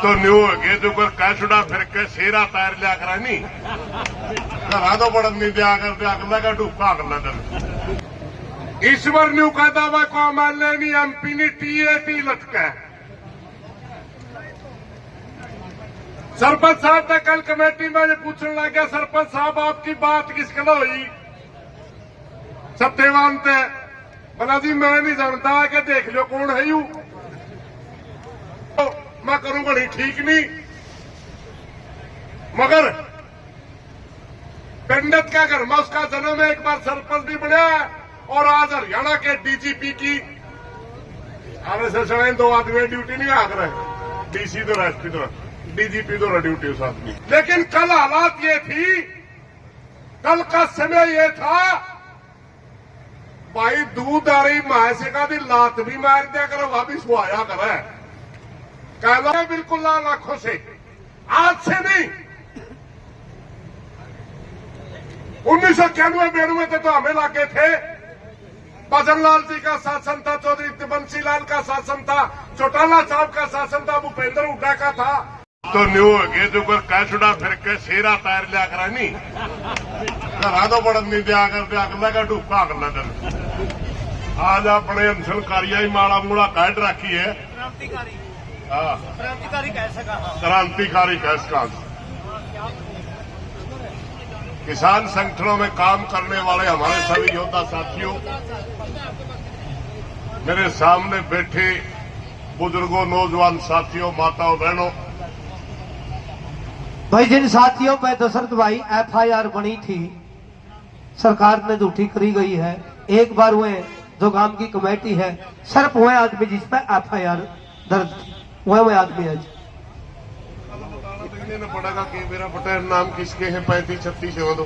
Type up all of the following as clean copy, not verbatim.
तो न्यू है जो पर कैचुड़ा फिर के शेरा तैर लिया करा नहीं घरा तो बड़न नहीं दिया कर अगला का डूबा अगला दिन ईश्वर न्यू कहता वह कौम नहीं एमपी ने टीएटी लटका सरपंच साहब ने कल कमेटी में पूछने लग गया सरपंच साहब आपकी बात किस कल हुई सत्यवान थे बोला जी मैं नहीं जानता कि देख लो कौन है यू तो मैं करूं बड़ी ठीक नहीं मगर पंडित का घर में उसका जन्म है एक बार सरपंच भी बना और आज हरियाणा के डीजीपी की आरएसएस दो आदमी ड्यूटी नहीं आ रहे डीसी तो एसपी तो डीजीपी तो ड्यूटी उस आदमी लेकिन कल हालात ये थी कल का समय ये था भाई दूध आ रही मायसे का दी लात भी मार दिया करो वापिस वो आया करे कहना बिल्कुल लाल आंखों से आज से नहीं 1991-92 तक तो हमें लागे थे भजनलाल जी का शासन था चौधरी बंसीलाल का शासन था चौटाला साहब का शासन था भूपेंद्र हुड्डा का था तो न्यू है जो पर कैचुड़ा फिर के शेरा तैर लिया करा नहीं घरा तो बड़न नहीं दिया कर अगला का डूबा अगला दिन आज अपने अंसलकारिया ही माड़ा मूड़ा काट रखी है क्रांतिकारी कह सका किसान संगठनों में काम करने वाले हमारे सभी योद्धा साथियों मेरे सामने बैठे बुजुर्गों नौजवान साथियों माताओं बहनों भाई जिन साथियों पे दशरथ भाई एफआईआर बनी थी सरकार ने झूठी करी गई है एक बार हुए जो गांव की कमेटी है सिर्फ वह आदमी जिस पे एफआईआर दर्ज थी वह आदमी है पड़ेगा कि मेरा पटेल नाम किसके है 35-36 दो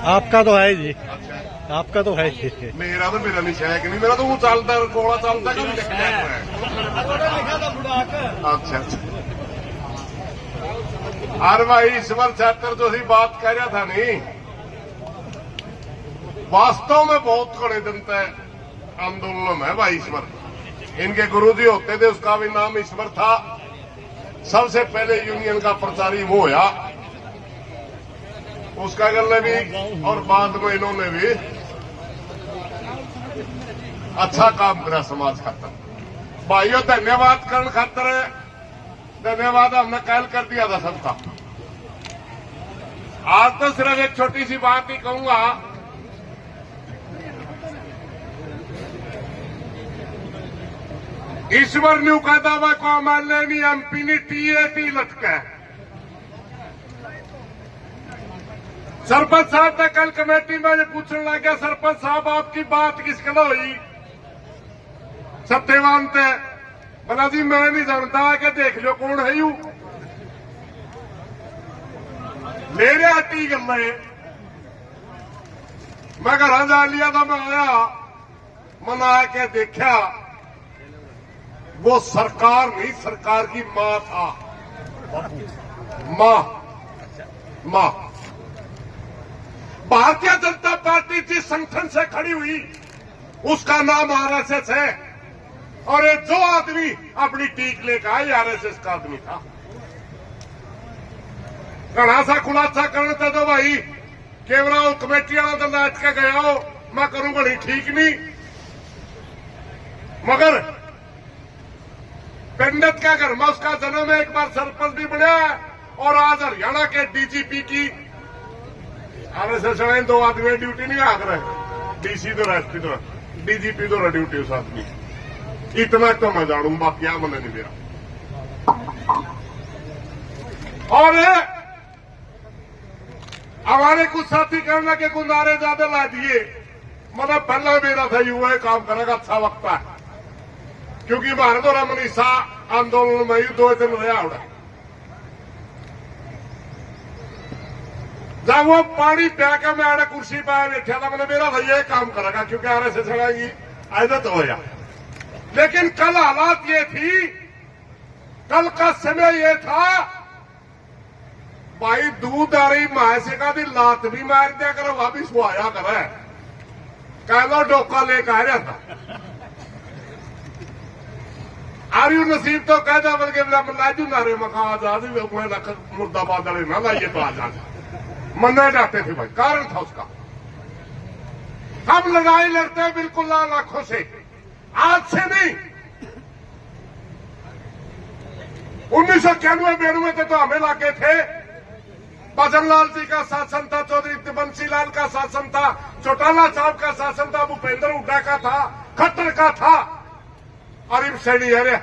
आपका तो है जी अच्छा आपका तो है जी मेरा नहीं है कि नहीं मेरा तो वो चलता गोला चलता अच्छा अरे भाई ईश्वर छात्र जो ही बात कर रहा था नहीं वास्तव में बहुत खड़े दिन तय आंदोलन है भाई ईश्वर इनके गुरुजी होते थे उसका भी नाम ईश्वर था सबसे पहले यूनियन का प्रचारी वो होया उसका गले भी और बाद में इन्होंने भी अच्छा काम करा समाज खातर भाइयों धन्यवाद करण खातर धन्यवाद हमने कल कर दिया था सबका आज तो सिर्फ एक छोटी सी बात ही कहूंगा ईश्वर न्यू कहता वह कौम नहीं एमपी ने टीएटी लटका सरपंच साहब ने कल कमेटी में पूछने लग गया सरपंच साहब आपकी बात किस कल हुई सत्यवान थे बोला जी मैं नहीं जानता कि देख लो कौन है यू मेरे हटी गल मैं घर जा लिया था मैं आया मना के देखा वो सरकार नहीं सरकार की मां था मां भारतीय जनता पार्टी जिस संगठन से खड़ी हुई उसका नाम आरएसएस है और ये जो आदमी अपनी टीक लेकर आए आरएसएस का आदमी था घना सा खुलासा करने थे तो भाई केवल कमेटी वाला तो नाच के गया हो मैं करूं बड़ी ठीक नहीं मगर पंडित का घर में उसका जन्म है एक बार सरपंच भी बना और आज हरियाणा के डीजीपी की आरएसएस दो आदमी ड्यूटी नहीं आ रहे डीसी तो एसपी तो डीजीपी तो ड्यूटी उस आदमी इतना तो मैं जानू बाकी क्या मैंने नहीं दिया और हमारे कुछ साथी कहने के गुंदारे ज्यादा ला दिए मतलब पहला मेरा था युवा काम करेगा अच्छा वक्त है क्योंकि भारत और मनीषा आंदोलन में 2 दिन रहा उड़ा जब वो पानी प्या के मैं आड़े कुर्सी पर बैठा था मैंने मेरा भैया काम करेगा क्योंकि आरएसएस चलाएगी आदत हो गया लेकिन कल हालात ये थी कल का समय ये था भाई दूध आ रही मायसे का दी लात भी मार दिया करो वापिस वो आया करे कह लो डोका लेकर आ रहा था आर्यू नसीब तो कहता बल्कि लाजू नारे मका आजाद मैं लख मुर्दाबाद वाले ना लाइए तो आजाद मन्ने जाते थे भाई, कारण था उसका। हम लड़ाई लड़ते हैं बिल्कुल लाल आंखों से, आज से नहीं। 1991-92 से तो हमें लागे थे, भजनलाल जी का शासन था, चौधरी बंसी लाल का शासन था, चौटाला साहब का शासन था, भूपेंद्र हुड्डा का था, खट्टर का था, अरिम सैनी है।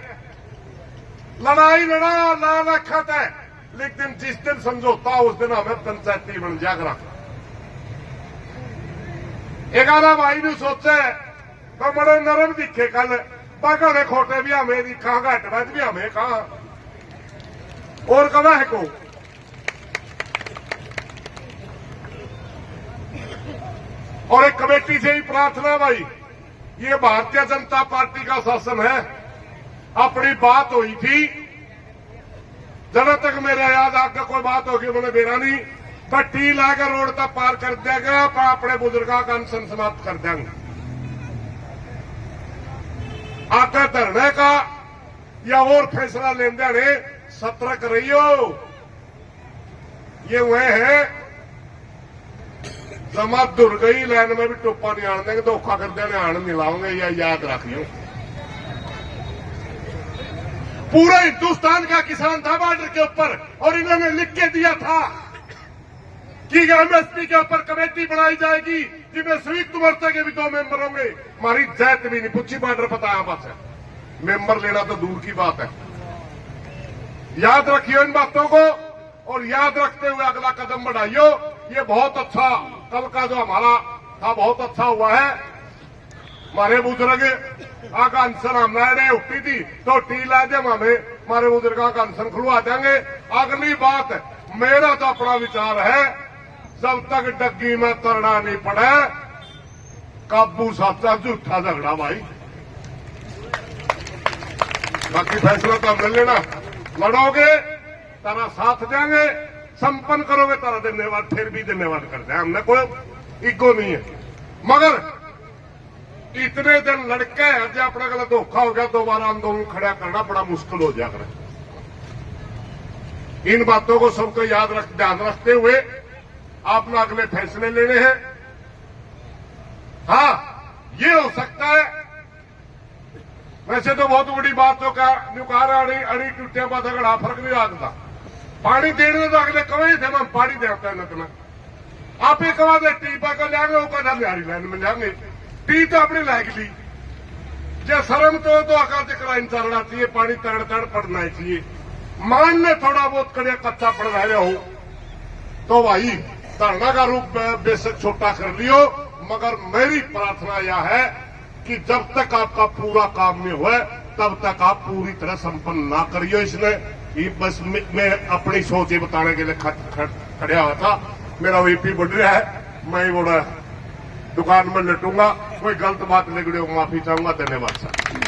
लड़ाई लड़ा लाल अखत है, लेकिन जिस दिन समझौता उस दिन हमें पंचायती बन जागरा। एक आधा भाई ने सोचा तो बड़े नरम दिखे कल, बागड़े खोटे भी हमें दिखा, घट बज भी हमें कहा और कदा है को। और एक कमेटी से ही प्रार्थना भाई, ये भारतीय जनता पार्टी का शासन है। अपनी बात हुई थी, जब तक मेरे याद आकर कोई बात होगी उन्होंने बेरा नहीं, पट्टी लाकर रोड तक पार कर देगा, अपने बुजुर्गों का अनशन समाप्त कर देंगे। आकर धरने का या और फैसला लेने ने सतर्क रहियो। ये वह है जमा दुर गई लाइन में भी टोपा नहीं आने देंगे, धोखा कर देने आने मिलाओगे, या याद रखियो। पूरा हिंदुस्तान का किसान था बॉर्डर के ऊपर, और इन्होंने लिख के दिया था कि एमएसपी के ऊपर कमेटी बनाई जाएगी जिसमें संयुक्त मोर्चा के भी 2 मेंबर होंगे। हमारी जात भी नहीं पूछी, बॉर्डर पता है बस है, मेंबर लेना तो दूर की बात है। याद रखियो इन बातों को, और याद रखते हुए अगला कदम बढ़ाइयो। ये बहुत अच्छा, कल का जो हमारा था बहुत अच्छा हुआ है। हमारे बुजुर्ग आका अनशन हमने उठी थी तो टी ला दे, हमें हमारे बुजुर्गों का अनशन खुलवा देंगे। अगली बात, मेरा तो अपना विचार है, जब तक डग्गी में तरना नहीं पड़े, काबू साचा झूठा झगड़ा भाई। बाकी फैसला तो हमने लेना, लड़ोगे तारा साथ देंगे, संपन्न करोगे तारा धन्यवाद, फिर भी धन्यवाद करते हैं। हमने कोई ईगो नहीं है, मगर इतने दिन लड़के अजय अपना गलत धोखा हो गया, दोबारा आंदोलन खड़ा करना बड़ा मुश्किल हो जाएगा। इन बातों को सबको ध्यान रखते हुए आपने अगले फैसले लेने हैं। हाँ, ये हो सकता है, वैसे तो बहुत बड़ी बात हो का अड़ी टूटिया बात अगर फर्क नहीं आता। पानी देने तो अगले कवे थे, हम पानी देता है न आप ही कवा दे टीपा को लेंगे, वो कहना बिहारी लाइन में जाएंगे। टी तो अपनी लायक ली, जो शर्म तो आका कराइन चलना चाहिए, पानी तड़ तड़ पड़ना चाहिए। मान ने थोड़ा बहुत कड़िया कच्चा पड़ रहे हो तो भाई धरना का रूप बेशक छोटा कर लियो, मगर मेरी प्रार्थना यह है कि जब तक आपका पूरा काम नहीं हुआ तब तक आप पूरी तरह संपन्न ना करियो। इसने बस मैं अपनी सोच ही बताने के लिए खड़ा हुआ था। मेरा वीपी बढ़ रहा है, मैं वो दुकान में लटूंगा, कोई गलत बात निकले माफी चाहूंगा। धन्यवाद सर।